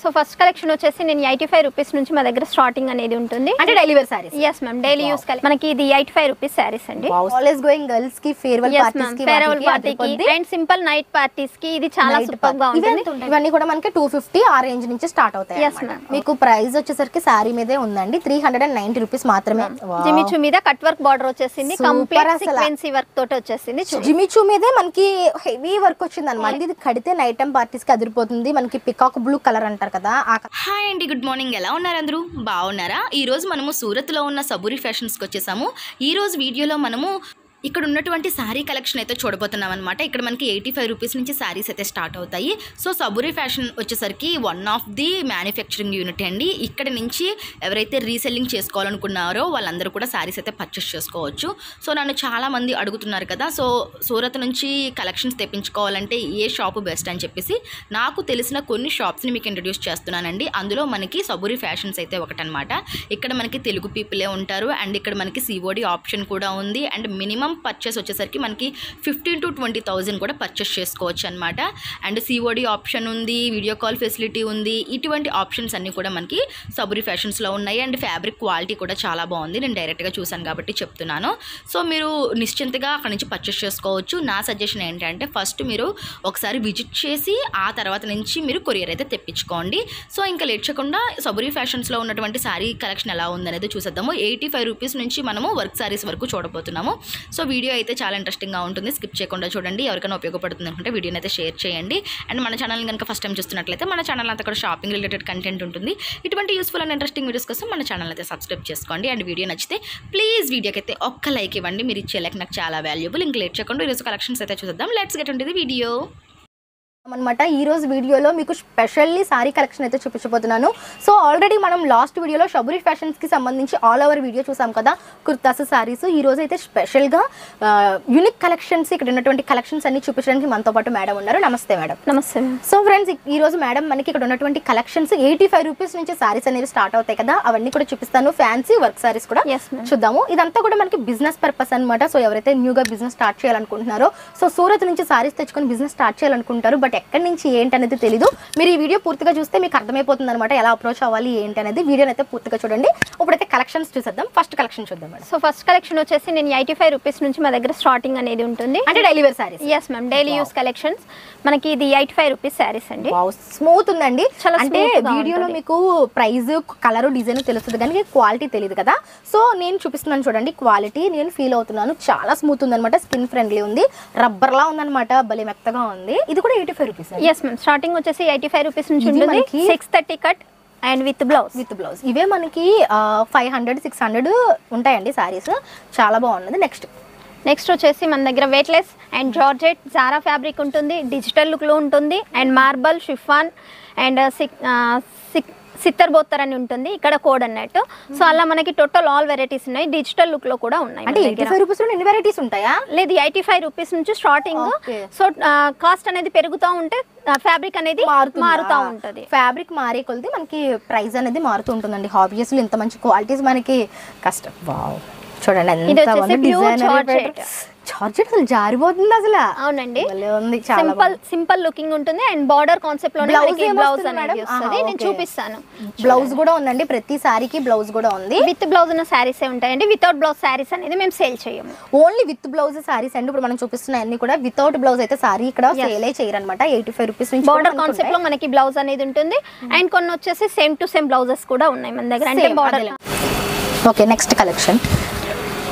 So first collection వచ్చేసి నేను 85 rupees నుంచి మా దగ్గర స్టార్టింగ్ అనేది ఉంటుంది. అంటే daily wear sarees. yes ma'am, daily use మనకి ఇది 85 రూపీస్ సారీస్ అండి. ఆల్వేస్ గోయింగ్ గర్ల్స్ కి ఫేర్వెల్ పార్టీస్ కి ఫేర్వెల్ పార్టీకి అండ్ సింపుల్ నైట్ పార్టీస్ కి ఇది చాలా సూపర్ గా ఉంటుంది. ఇవన్నీ కూడా మనకి 250 ఆ రేంజ్ నుంచి స్టార్ట్ అవుతాయి. yes ma'am. మీకు ప్రైస్ వచ్చేసరికి సారీ మీదే ఉందండి 390 రూపీస్ మాత్రమే. జిమిచూ మీద కట్ వర్క్ బార్డర్ వచ్చేసింది, కంప్లీట్ సీక్వెన్సీ వర్క్ తోటి వచ్చేసింది. జిమిచూ మీదే మనకి హెవీ వర్క్ వచ్చింది అన్నమాట. ఇది కడితే నైట్ టైం పార్టీస్ కి అదిరిపోతుంది. మనకి పికాక్ బ్లూ కలర్ అంటారు కదా. హాయ్ అండి, గుడ్ మార్నింగ్. ఎలా ఉన్నారు అందరూ? బాగున్నారా? ఈరోజు మనము సూరత్లో ఉన్న సబూరి ఫ్యాషన్స్కి వచ్చేసాము. ఈరోజు వీడియోలో మనము ఇక్కడ ఉన్నటువంటి శారీ కలెక్షన్ అయితే చూడబోతున్నాం అనమాట. ఇక్కడ మనకి 85 రూపీస్ నుంచి శారీస్ అయితే స్టార్ట్ అవుతాయి. సో సబూరి ఫ్యాషన్ వచ్చేసరికి one of the manufacturing unit అండి. ఇక్కడ నుంచి ఎవరైతే రీసెల్లింగ్ చేసుకోవాలనుకున్నారో వాళ్ళందరూ కూడా శారీస్ అయితే పర్చేస్ చేసుకోవచ్చు. సో నన్ను చాలామంది అడుగుతున్నారు కదా, సో సూరత్ నుంచి కలెక్షన్స్ తెప్పించుకోవాలంటే ఏ షాపు బెస్ట్ అని చెప్పేసి నాకు తెలిసిన కొన్ని షాప్స్ని మీకు ఇంట్రడ్యూస్ చేస్తున్నానండి. అందులో మనకి సబూరి ఫ్యాషన్స్ అయితే ఒకటనమాట. ఇక్కడ మనకి తెలుగు పీపులే ఉంటారు అండ్ ఇక్కడ మనకి సిఓడి ఆప్షన్ కూడా ఉంది. అండ్ మినిమం పర్చేస్ వచ్చేసరికి మనకి 15,000 to 20,000 కూడా పర్చేస్ చేసుకోవచ్చు అనమాట. అండ్ సిఓడి ఆప్షన్ ఉంది, వీడియో కాల్ ఫెసిలిటీ ఉంది. ఇటువంటి ఆప్షన్స్ అన్నీ కూడా మనకి సబూరి ఫ్యాషన్స్లో ఉన్నాయి. అండ్ ఫ్యాబ్రిక్ క్వాలిటీ కూడా చాలా బాగుంది. నేను డైరెక్ట్గా చూసాను కాబట్టి చెప్తున్నాను. సో మీరు నిశ్చింతగా అక్కడ నుంచి పర్చేస్ చేసుకోవచ్చు. నా సజెషన్ ఏంటంటే ఫస్ట్ మీరు ఒకసారి విజిట్ చేసి ఆ తర్వాత నుంచి మీరు కొరియర్ అయితే తెప్పించుకోండి. సో ఇంకా లేట్ చేయకుండా సబూరి ఫ్యాషన్స్లో ఉన్నటువంటి శారీ కలెక్షన్ ఎలా ఉందనేది చూసేద్దాము. 85 రూపీస్ నుంచి మనము వర్క్ శారీస్ వరకు చూడబోతున్నాము. సో వీడియో అయితే చాలా ఇంట్రెస్టింగ్గా ఉంటుంది, స్కిప్ చేయకుండా చూడండి. ఎవరికైనా ఉపయోగపడుతుంది అనుకుంటే వీడియోని అయితే షేర్ చేయండి. అండ్ మన ఛానల్ని కనుక ఫస్ట్ టైం చూస్తున్నట్లయితే మన ఛానల్ అంతా కూడా షాపింగ్ రిలేటెడ్ కంటెంట్ ఉంటుంది. ఇటువంటి యూస్ఫుల్ అండ్ ఇంట్రెస్టింగ్ వీడియోస్ కోసం మన ఛానల్ అయితే సబ్స్క్రైబ్ చేసుకోండి. అండ్ వీడియో నచ్చితే ప్లీజ్ వీడియోకి అయితే ఒక్క లైక్ ఇవ్వండి. మీరు ఇచ్చే లైక్ నాకు చాలా వాల్యుబుల్. ఇంక లేట్ చేయకుండా ఈరోజు కలెక్షన్స్ అయితే చూద్దాం. Let's get into the video అనమాట. ఈ రోజు వీడియోలో మీకు స్పెషల్లీ సారీ కలెక్షన్ అయితే చూపించబోతున్నాను. సో ఆల్రెడీ మనం లాస్ట్ వీడియోలో సబూరి ఫ్యాషన్స్ కి సంబంధించి ఆల్ ఓవర్ వీడియో చూసాం కదా, కుర్తాస్ సారీస్. ఈ రోజు అయితే స్పెషల్గా యూనిక్ కలెక్షన్స్, ఇక్కడ ఉన్నటువంటి కలెక్షన్స్ అన్ని చూపించడానికి మనతో పాటు మేడం ఉన్నారు. నమస్తే మేడం. నమస్తే. సో ఫ్రెండ్స్, ఈ రోజు మేడం మనకి ఇక్కడ ఉన్నటువంటి కలెక్షన్స్ 85 రూపీస్ నుంచి సారీస్ అనేవి స్టార్ట్ అవుతాయి కదా, అవన్నీ కూడా చూపిస్తాను. ఫ్యాన్సీ వర్క్ సారీస్ కూడా చూద్దాము. ఇదంతా కూడా మనకి బిజినెస్ పర్పస్ అనమాట. సో ఎవరైతే న్యూగా బిజినెస్ స్టార్ట్ చేయాలనుకుంటున్నారో, సో సూరత్ నుంచి సారీస్ తెచ్చుకొని బిజినెస్ స్టార్ట్ చేయాలనుకుంటారు, బట్ ఎక్కడి నుంచి ఏంటనేది తెలీదు. మీరు ఈ వీడియో పూర్తిగా చూస్తే మీకు అర్థమైపోతుంది అనమాట ఎలా అప్రోచ్ అవ్వాలి ఏంటి అనేది. వీడియోని అయితే పూర్తిగా చూడండి. ఇప్పుడైతే కలెక్షన్స్ చూసేద్దాం. ఫస్ట్ కలెక్షన్ చూద్దాం మేడం. సో ఫస్ట్ కలెక్షన్ వచ్చేసి నేను 85 రూపీస్ నుంచి మా దగ్గర స్టార్టింగ్ అనేది ఉంటుంది. అంటే daily wear sarees. yes ma'am, daily use collections. మనకి ఇది 85 రూపీస్ సారీస్ అండి. స్మూత్ ఉందండి. అంటే వీడియోలో మీకు ప్రైస్, కలర్, డిజైన్ తెలుస్తుంది కానీ క్వాలిటీ తెలియదు కదా. సో నేను చూపిస్తున్నాను చూడండి, క్వాలిటీ నేను ఫీల్ అవుతున్నాను. చాలా స్మూత్ ఉందన్నమాట, స్కిన్ ఫ్రెండ్లీ ఉంది, రబ్బర్ లా ఉందన్నమాట, భలే మెత్తగా ఉంది. ఇది కూడా 85 రూపీస్. yes ma'am, స్టార్టింగ్ వచ్చేసి 85 రూపీస్ నుంచి ఉంటుంది. 630 కట్ అండ్ విత్ బ్లౌజ్. ఇవే మనకి 500, 600 ఉంటాయండి సారీస్. చాలా బాగున్నది. నెక్స్ట్ వచ్చేసి మన దగ్గర weightless and georgette Zara fabric ఉంటుంది, డిజిటల్ లుక్లో ఉంటుంది. అండ్ మార్బల్, షిఫాన్ అండ్ సిత్తర్ బోత్తర్ అని ఉంటుంది ఇక్కడ కోడ్ అన్నట్టు. సో అలా మనకి టోటల్ ఆల్ వెరైటీస్ ఉన్నాయి, డిజిటల్ లుక్ లో కూడా ఉన్నాయి. అంటే 85 రూపీస్ లో ఎన్ని వెరైటీస్ ఉంటాయా? లేదు, 85 రూపీస్ నుంచి స్టార్టింగ్. సో కాస్ట్ అనేది పెరుగుతూ ఉంటే ఫ్యాబ్రిక్ అనేది మారుతూ ఉంటుంది. ఫ్యాబ్రిక్ మారే కొలది మనకి ప్రైస్ అనేది మారుతూ ఉంటుందండి. ఆబ్వియస్లీ ఇంత మంచి క్వాలిటీస్ మనకి కష్టం. వావ్, చూడండి ఎంత జార్జెట్ అసలు జారిపోతుంది అసలు. అవునండి, చాలా సింపుల్ లుకింగ్ ఉంటుంది. అండ్ బార్డర్ కాన్సెప్ట్ లో బ్లౌజ్ అనేది వస్తుంది. నేను చూపిస్తాను. బ్లౌజ్ కూడా ఉందండి, ప్రతి సారీకి బ్లౌజ్ కూడా ఉంది. విత్ బ్లౌజ్ ఉన్న సారీస్ ఉంటాయండి. వితౌట్ బ్లౌజ్ సారీస్ అనేది మేము సేల్ చేయము, ఓన్లీ విత్ బ్లౌజ్ సారీస్ అండి. ఇప్పుడు మనం చూపిస్తున్న అన్ని కూడా వితౌట్ బ్లౌజ్ అయితే సారీ ఇక్కడ సేల్ చేయరనమాట. 85 రూపీస్ నుంచి బార్డర్ కాన్సెప్ట్ లో మనకి బ్లౌజ్ అనేది ఉంటుంది. అండ్ కొన్ని వచ్చేసి సేమ్ టు సేమ్ బ్లౌజెస్ కూడా ఉన్నాయి మన దగ్గర, అంటే బార్డర్. Okay, next collection.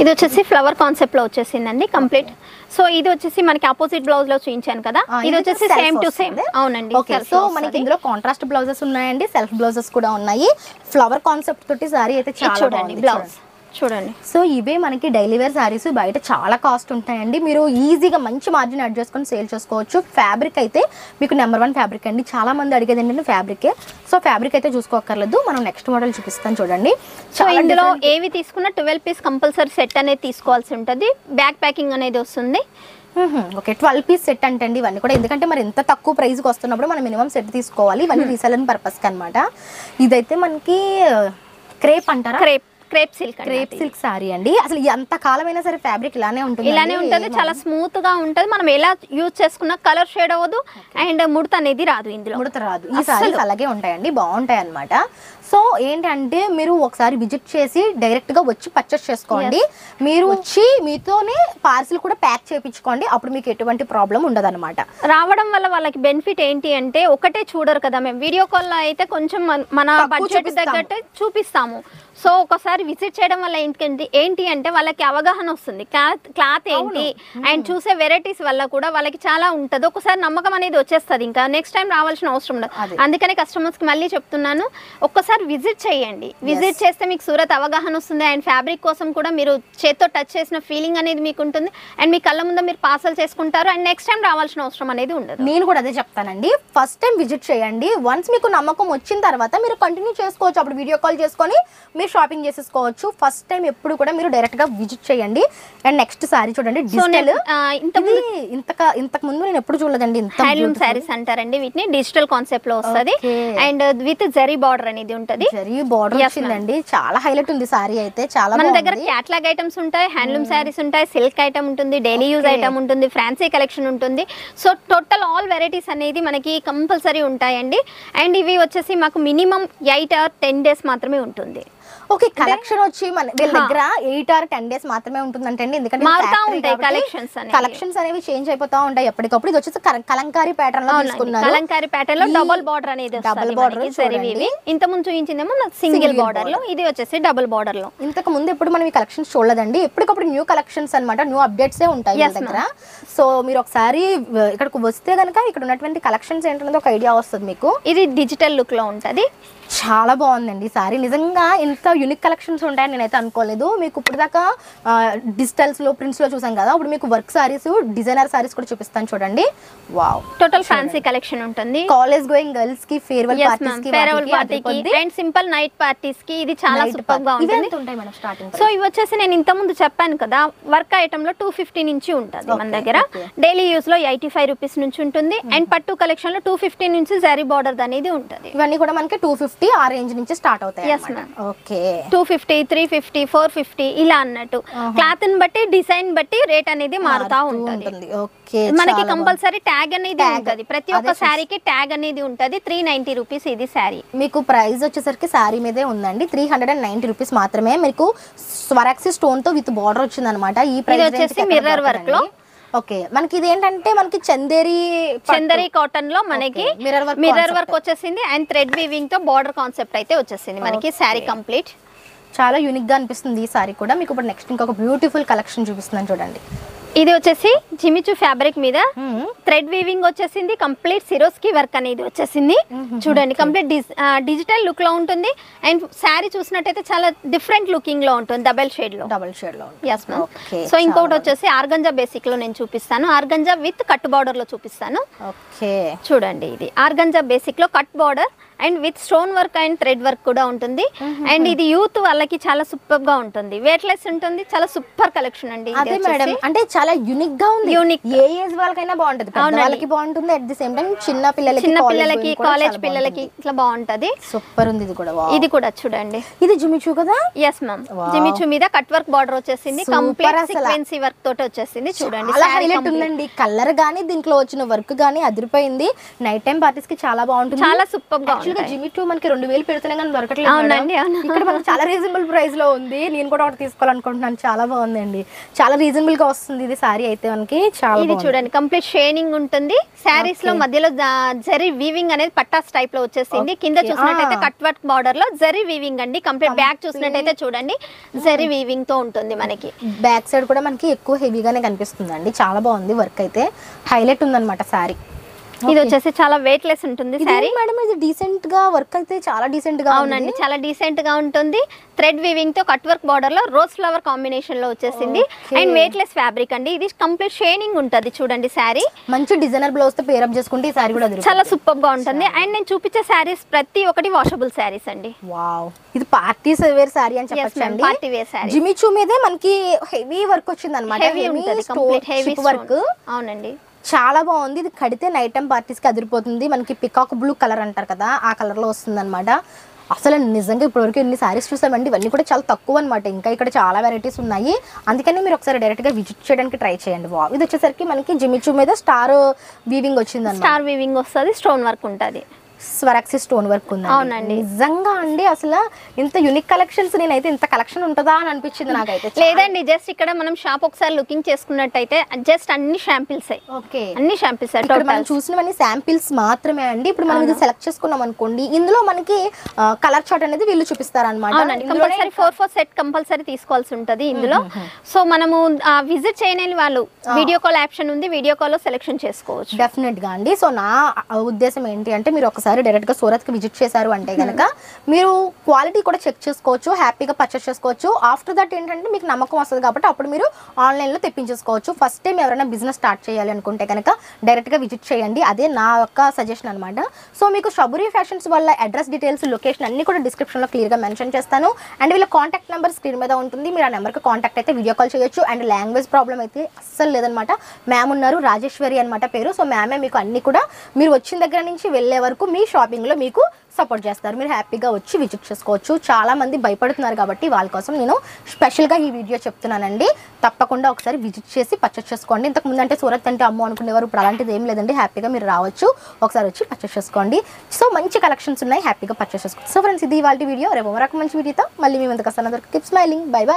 ఇది వచ్చేసి ఫ్లవర్ కాన్సెప్ట్ లో వచ్చేసిందండి కంప్లీట్. సో ఇది వచ్చేసి మనకి ఆపోజిట్ బ్లౌజ్ లో చూపించాను కదా, ఇది వచ్చేసి సేమ్ టు సేమ్. అవునండి. సో మనకి ఇందులో కాంట్రాస్ట్ బ్లౌజెస్ ఉన్నాయండి, సెల్ఫ్ బ్లౌజెస్ కూడా ఉన్నాయి. ఫ్లవర్ కాన్సెప్ట్ తోటి సారీ అయితే చాలా బాగుంది. బ్లౌజ్ చూడండి. సో ఇవే మనకి డైలీ వేర్ సారీస్ బయట చాలా కాస్ట్ ఉంటాయండి. మీరు ఈజీగా మంచి మార్జిన్ యాడ్ చేసుకొని సేల్ చేసుకోవచ్చు. ఫ్యాబ్రిక్ అయితే మీకు నెంబర్ 1 ఫ్యాబ్రిక్ అండి. చాలా మంది అడిగేది ఏంటంటే ఫ్యాబ్రికే. సో ఫ్యాబ్రిక్ అయితే చూసుకోక్కర్లేదు. మనం నెక్స్ట్ మోడల్ చూపిస్తాను చూడండి. సో ఇందులో ఏవి తీసుకున్నా 12 పీస్ కంపల్సరీ సెట్ అనేది తీసుకోవాల్సి ఉంటుంది. బ్యాక్ ప్యాకింగ్ అనేది వస్తుంది. ఓకే, 12 పీస్ సెట్ అంటే ఇవన్నీ కూడా, ఎందుకంటే మరి ఎంత తక్కువ ప్రైస్కి వస్తున్నప్పుడు మనం మినిమం సెట్ తీసుకోవాలి. ఇవన్నీ రీసెలింగ్ పర్పస్కి అనమాట. ఇదైతే మనకి క్రేప్ అంటారా? క్రేప్ సిల్క్ సారీ అండి. అసలు ఎంత కాలమైనా సరే ఫ్యాబ్రిక్ ఇలానే ఉంటుంది, చాలా స్మూత్ గా ఉంటది. మనం ఎలా యూజ్ చేసుకున్న కలర్ షేడ్ అవ్వదు అండ్ ముడత అనేది రాదు, ఇందులో ముడత రాదు. ఈ సారీస్ అలాగే ఉంటాయండి, బాగుంటాయి అన్నమాట. సో ఏంటంటే మీరు ఒకసారి విజిట్ చేసి డైరెక్ట్ గా వచ్చి పర్చేస్ చేసుకోండి. మీరు వచ్చి మీతోనే పార్సిల్ కూడా ప్యాక్ చేయించుకోండి, అప్పుడు మీకు ఎటువంటి ప్రాబ్లం ఉండదు అనమాట. రావడం వల్ల వాళ్ళకి బెనిఫిట్ ఏంటి అంటే ఒకటే చూడరు కదా, మేము వీడియో కాల్ లో అయితే కొంచెం మన బడ్జెట్ తగ్గట్టు చూపిస్తాము. సో ఒకసారి విజిట్ చేయడం వల్ల ఏంటి అంటే వాళ్ళకి అవగాహన వస్తుంది, క్లాత్ ఏంటి అండ్ చూసే వెరైటీస్ వల్ల కూడా వాళ్ళకి చాలా ఉంటుంది. ఒకసారి నమ్మకం అనేది వచ్చేస్తుంది, ఇంకా నెక్స్ట్ టైం రావాల్సిన అవసరం ఉండదు. అందుకనే కస్టమర్స్ కి మళ్ళీ చెప్తున్నాను, ఒక్కసారి విజిట్ చేయండి. విజిట్ చేస్తే మీకు సూరత్ అవగాహన వస్తుంది అండ్ ఫ్యాబ్రిక్ కోసం కూడా మీరు చేత్తో టచ్ చేసిన ఫీలింగ్ అనేది మీకు ఉంటుంది అండ్ మీ కళ్ళ ముందు మీరు పార్సల్ చేసుకుంటారు అండ్ నెక్స్ట్ టైం రావాల్సిన అవసరం అనేది ఉండదు. నేను కూడా అదే చెప్తానండి, ఫస్ట్ టైం విజిట్ చేయండి. వన్స్ మీకు నమ్మకం వచ్చిన తర్వాత మీరు కంటిన్యూ చేసుకోవచ్చు, అప్పుడు వీడియో కాల్ చేసుకొని మీరు షాపింగ్ చేసేసుకోవచ్చు. ఫస్ట్ టైం ఎప్పుడు కూడా మీరు డైరెక్ట్ గా విజిట్ చేయండి. అండ్ నెక్స్ట్ సారీ చూడండి, డిజిటల్. ఇంతకు ముందు నేను ఎప్పుడు చూడలేదండి. హ్యాండ్లూమ్ సారీస్ అంటారండి వీటిని, డిజిటల్ కాన్సెప్ట్ లో వస్తుంది అండ్ విత్ జరీ బార్డర్ అనేది ఉంటది. జరీ బార్డర్ వచ్చిందండి, చాలా హైలైట్ ఉంది సారీ అయితే. చాలా మన దగ్గర క్యాటలాగ్ ఐటమ్స్ ఉంటాయి, హ్యాండ్లూమ్ సారీస్ ఉంటాయి, సిల్క్ ఐటమ్ ఉంటుంది, డైలీ యూజ్ ఐటమ్ ఉంటుంది, ఫ్యాన్సీ కలెక్షన్ ఉంటుంది. సో టోటల్ ఆల్ వెరైటీస్ అనేది మనకి కంపల్సరీ ఉంటాయండి. అండ్ ఇవి వచ్చేసి మాకు మినిమం 8 or 10 days మాత్రమే ఉంటుంది. ఓకే, కలెక్షన్ వచ్చి మన వీళ్ళ దగ్గర 8 or 10 days మాత్రమే ఉంటుందంటే, ఎందుకంటే కలెక్షన్స్ అనేవి చేంజ్ అయిపోతా ఉంటాయి ఎప్పటికప్పుడు. ఇది వచ్చేసి కలంకారీ ప్యాటర్న్ లో తీసుకున్నారు. కలంకారీ ప్యాటర్న్ లో డబుల్ బార్డర్ అనేది, డబుల్ బార్డర్. ఇంత ముందు చూపించిందేమో సింగిల్ బార్డర్ లో, ఇది వచ్చేసి డబుల్ బార్డర్ లో. ఇంతకు ముందు ఎప్పుడు మనం ఈ కలెక్షన్స్ చూడలేదండి, ఎప్పటికప్పుడు న్యూ కలెక్షన్స్ అన్నమాట, న్యూ అప్డేట్స్ ఉంటాయి వీళ్ళ దగ్గర. సో మీరు ఒకసారి ఇక్కడికి వస్తే కనుక ఇక్కడ ఉన్నటువంటి కలెక్షన్స్ ఏంటనేది ఒక ఐడియా వస్తుంది మీకు. ఇది డిజిటల్ లుక్ లో ఉంటది, చాలా బాగుందండి సారీ. నిజంగా ఇంత యూనిక్ కలెక్షన్స్ ఉంటాయని నేనైతే అనుకోలేదు. మీకు ఇప్పుడు దాకా డిజిటల్స్ లో ప్రింట్స్ లో చూసాం కదా, ఇప్పుడు మీకు వర్క్ సారీస్, డిజైనర్ సారీస్ కూడా చూపిస్తాను చూడండి. వావ్, టోటల్ ఫ్యాన్సీ కలెక్షన్ ఉంటుంది. కాలేజ్ గోయింగ్ గర్ల్స్ కి, farewell parties and simple night parties కి ఇది చాలా సూపర్ గా ఉంటుంది. సో ఇవి వచ్చేసి నేను ఇంత ముందు చెప్పాను కదా, వర్క్ ఐటమ్ లో 250 నుంచి ఉంటుంది మన దగ్గర. డైలీ యూస్ లో 85 రూపీస్ నుంచి ఉంటుంది అండ్ పట్టు కలెక్షన్ లో 250 నుంచి జరీ బార్డర్ అనేది ఉంటుంది. ఇవన్నీ కూడా మనకి 250 ఆ రేంజ్ నుంచి స్టార్ట్ అవుతాయి. ఓకే, 250, 350, 450 ఇలా అన్నట్టు క్లాత్ ని బట్టి, డిజైన్ బట్టి రేట్ అనేది మారుతా ఉంటుంది. ఓకే, మనకి కంపల్సరీ ట్యాగ్ అనేది ఉంటది, ప్రతి ఒక్క శారీకి ట్యాగ్ అనేది ఉంటది. 390 రూపీస్ ఇది శారీ. మీకు ప్రైస్ వచ్చేసరికి శారీ మీదే ఉందండి, 390 రూపీస్ మాత్రమే. మీకు స్వరాక్సీ స్టోన్ తో విత్ బార్డర్ వచ్చింది అనమాట. ఈ ప్రైస్ వచ్చేసి మిర్రర్ వర్క్ లో. ఓకే, మనకి ఇది ఏంటంటే మనకి చందేరి కాటన్ లో మనకి మిర్రర్ వర్క్ వచ్చేసింది అండ్ థ్రెడ్ వీవింగ్ తో బార్డర్ కాన్సెప్ట్ అయితే వచ్చేసింది మనకి శారీ కంప్లీట్. చాలా యూనిక్ గా అనిపిస్తుంది ఈ సారీ కూడా. మీకు ఇప్పుడు నెక్స్ట్ ఇంకొక బ్యూటిఫుల్ కలెక్షన్ చూపిస్తున్నాను చూడండి. ఇది వచ్చేసి జిమిచు ఫ్యాబ్రిక్ మీద థ్రెడ్ వీవింగ్ వచ్చేసింది, కంప్లీట్ సిరోస్కి వర్క్ అనేది వచ్చేసింది చూడండి. కంప్లీట్ డిజిటల్ లుక్ లో ఉంటుంది అండ్ శారీ చూసినట్టయితే చాలా డిఫరెంట్ లుకింగ్ లో ఉంటుంది, డబల్ షేడ్ లో. yes ma'am. సో ఇంకొకటి వచ్చేసి ఆర్గంజా బేసిక్ లో నేను చూపిస్తాను, ఆర్గంజా విత్ కట్ బార్డర్ లో చూపిస్తాను. చూడండి, ఇది ఆర్గంజా బేసిక్ లో cut border and with stone work and thread work కూడా ఉంటుంది. అండ్ ఇది యూత్ వాళ్ళకి చాలా సూపర్ గా ఉంటుంది, వెయిట్ లెస్ ఉంటుంది, చాలా సూపర్ కలెక్షన్ అండి. అదే మేడం, అంటే చాలా యూనిక్ గా ఉంది. యూనిక్, ఏ ఏజ్ వాళ్ళకైనా బాగుంటది, పెద్దవాళ్ళకి బాగుంటుంది, అట్ ది సేమ్ టైం చిన్న పిల్లలకి, కాలేజ్ పిల్లలకి ఇట్లా బాగుంటది. సూపర్ ఉంది ఇది కూడా. ఇది కూడా చూడండి, ఇది జిమిచు కదా? yes ma'am. జిమిచు మీద కట్ వర్క్ బార్డర్ వచ్చేసింది, కంప్లీట్ సీక్వెన్సీ వర్క్ తోటి వచ్చేసింది. చూడండి, చాలా హైలైట్ ఉందండి. కలర్ గానీ దీంట్లో వచ్చిన వర్క్ గానీ అదిరిపోయింది. నైట్ టైం పార్టీస్ కి చాలా బాగుంటుంది, చాలా సూపర్ గా. జిమిచు మనకి 2000 పెడుతున్నా కానీ దొరకట్లేదు. అవునండి, ఇక్కడ మనకి చాలా రీజనబుల్ ప్రైస్ లో ఉంది. నేను కూడా ఒకటి తీసుకోవాలనుకుంటున్నాను, చాలా బాగుందండి, చాలా రీజనబుల్ గా వస్తుంది ఇది సారీ అయితే మనకి. చాలా ఇది చూడండి, కంప్లీట్ షైనింగ్ ఉంటుంది. శారీస్ లో మధ్యలో జరీ వీవింగ్ అనేది పట్టాస్ టైప్ లో వచ్చేసింది. కింద చూసినట్టయితే కట్ వర్క్ బార్డర్ లో జరీ వీవింగ్ అండి. కంప్లీట్ బ్యాక్ చూసినట్టయితే చూడండి, జరీ వీవింగ్ తో ఉంటుంది మనకి. బ్యాక్ సైడ్ కూడా మనకి ఎక్కువ హెవీగానే కనిపిస్తుంది అండి, చాలా బాగుంది వర్క్ అయితే, హైలైట్ ఉందన్నమాట సారీ. ఇది వచ్చేసి చాలా వెయిట్ లెస్ ఉంటుంది సారీ. మేడం ఇది డీసెంట్ గా వర్క్ అయితే చాలా డీసెంట్ గా. అవునండి, చాలా డీసెంట్ గా ఉంటుంది. థ్రెడ్ వీవింగ్ తో కట్ వర్క్ బార్డర్ లో రోజ్ ఫ్లవర్ కాంబినేషన్ లో వచ్చేసింది అండ్ వెయిట్ లెస్ ఫ్యాబ్రిక్ అండి. ఇది కంప్లీట్ షైనింగ్ ఉంటుంది చూడండి సారీ. మంచి డిజైనర్ బ్లౌజ్ తో పేర్ అప్ చేసుకుంటే ఈ సారీ కూడా చాలా సూపర్ గా ఉంటుంది. అండ్ నేను చూపించే సారీస్ ప్రతి ఒక్కటి వాషబుల్ సారీస్ అండి. వావ్, ఇది పార్టీ వేర్ సారీ అని చెప్పొచ్చు అండి. Party wear sorry. జిమిచు మీదే మనకి హెవీ వర్క్ వచ్చింది అన్నమాట, హెవీ ఉంటుంది, కంప్లీట్ హెవీ వర్క్. అవునండి, చాలా బాగుంది. ఇది కడితే నైట్ టైం పార్టీస్ కి అదిరిపోతుంది. మనకి పికాక్ బ్లూ కలర్ అంటారు కదా, ఆ కలర్ లో వస్తుంది అనమాట. అసలు నిజంగా ఇప్పటివరకు ఎన్ని సారీస్ చూసామండి, ఇవన్నీ కూడా చాలా తక్కువ అనమాట. ఇంకా ఇక్కడ చాలా వెరైటీస్ ఉన్నాయి, అందుకని మీరు ఒకసారి డైరెక్ట్గా విజిట్ చేయడానికి ట్రై చేయండి. ఇది వచ్చేసరికి మనకి జిమిచూ మీద స్టార్ వీవింగ్ వచ్చింది, స్టార్ వీవింగ్ వస్తుంది, స్టోన్ వర్క్ ఉంటుంది, స్వరాక్సీ స్టోన్ వర్క్ ఉంది. అవునండి. నిజంగా అండి అసలు ఇంత యూనిక్ కలెక్షన్స్, నేనైతే ఇంత కలెక్షన్ ఉంటుందా అని అనిపించింది నాకైతే. లేదండి, జస్ట్ ఇక్కడ మనం షాప్ ఒకసారి లుకింగ్ చేసుకున్నట్టయితే జస్ట్ అన్ని షాంపిల్స్, ఓకే అన్ని షాంపిల్స్ మనం చూసినవన్నీ శాంపిల్స్ మాత్రమే అండి. ఇప్పుడు మనం ఇది సెలెక్ట్ చేసుకున్నాం అనుకోండి, ఇందులో మనకి కలర్ చార్ట్ అనేది వీళ్ళు చూపిస్తారు అనమాట. కంపల్సరీ 4 సెట్ కంపల్సరీ తీసుకోవాల్సి ఉంటుంది ఇందులో. సో మనము విజిట్ చేయలేని వాళ్ళు వీడియో కాల్ ఆప్షన్ ఉంది, వీడియో కాల్ లో సెలెక్షన్ చేసుకోవచ్చు డెఫినెట్ గా అండి. సో నా ఉద్దేశం ఏంటి అంటే, మీరు ఒకసారి డైరెక్ట్ గా సూరత్ కి విజిట్ చేశారు అంటే కనుక మీరు క్వాలిటీ కూడా చెక్ చేసుకోవచ్చు, హ్యాపీగా పర్చేస్ చేసుకోవచ్చు. ఆఫ్టర్ దట్ ఏంటంటే మీకు నమ్మకం వస్తుంది కాబట్టి అప్పుడు మీరు ఆన్లైన్ లో తెప్పించేసుకోవచ్చు. ఫస్ట్ టైం ఎవరైనా బిజినెస్ స్టార్ట్ చేయాలి అనుకుంటే కనుక డైరెక్ట్ గా విజిట్ చేయండి, అదే నా యొక్క సజెషన్ అనమాట. సో మీకు శబరి ఫ్యాషన్స్ వల్ల అడ్రస్ డీటెయిల్స్, లొకేషన్ అన్ని కూడా డిస్క్రిప్షన్ లో క్లియర్ గా మెన్షన్ చేస్తాను. అండ్ వీళ్ళ కాంటాక్ట్ నెంబర్ స్క్రీన్ మీద ఉంటుంది, మీరు ఆ నెంబర్కి కాంటాక్ట్ అయితే వీడియో కాల్ చేయొచ్చు. అండ్ లాంగ్వేజ్ ప్రాబ్లం అయితే అస్సలు లేదనమాట. మ్యామ్ ఉన్నారు, రాజేశ్వరి అనమాట పేరు. సో మ్యామే మీకు అన్ని కూడా మీరు వచ్చిన దగ్గర నుంచి వెళ్ళే వరకు మీ షాపింగ్లో మీకు సపోర్ట్ చేస్తారు. మీరు హ్యాపీగా వచ్చి విజిట్ చేసుకోవచ్చు. చాలా మంది భయపడుతున్నారు కాబట్టి వాళ్ళ కోసం నేను స్పెషల్గా ఈ వీడియో చెప్తున్నానండి. తప్పకుండా ఒకసారి విజిట్ చేసి పర్చేస్ చేసుకోండి. ఇంతకు ముందు అంటే సూరత్ అంటే అమ్మో అనుకునేవారు, ఇప్పుడు అలాంటిది ఏం లేదండి. హ్యాపీగా మీరు రావచ్చు, ఒకసారి వచ్చి పర్చేస్ చేసుకోండి. సో మంచి కలెక్షన్స్ ఉన్నాయి, హ్యాపీగా పర్చేస్ చేసుకోండి. సో ఫ్రెండ్స్, ఇది ఇవాళ వీడియో. రేపు మరొక మంచి వీడియోతో మళ్ళీ మీ ముందుకు వస్తాను. Keep smiling, by by.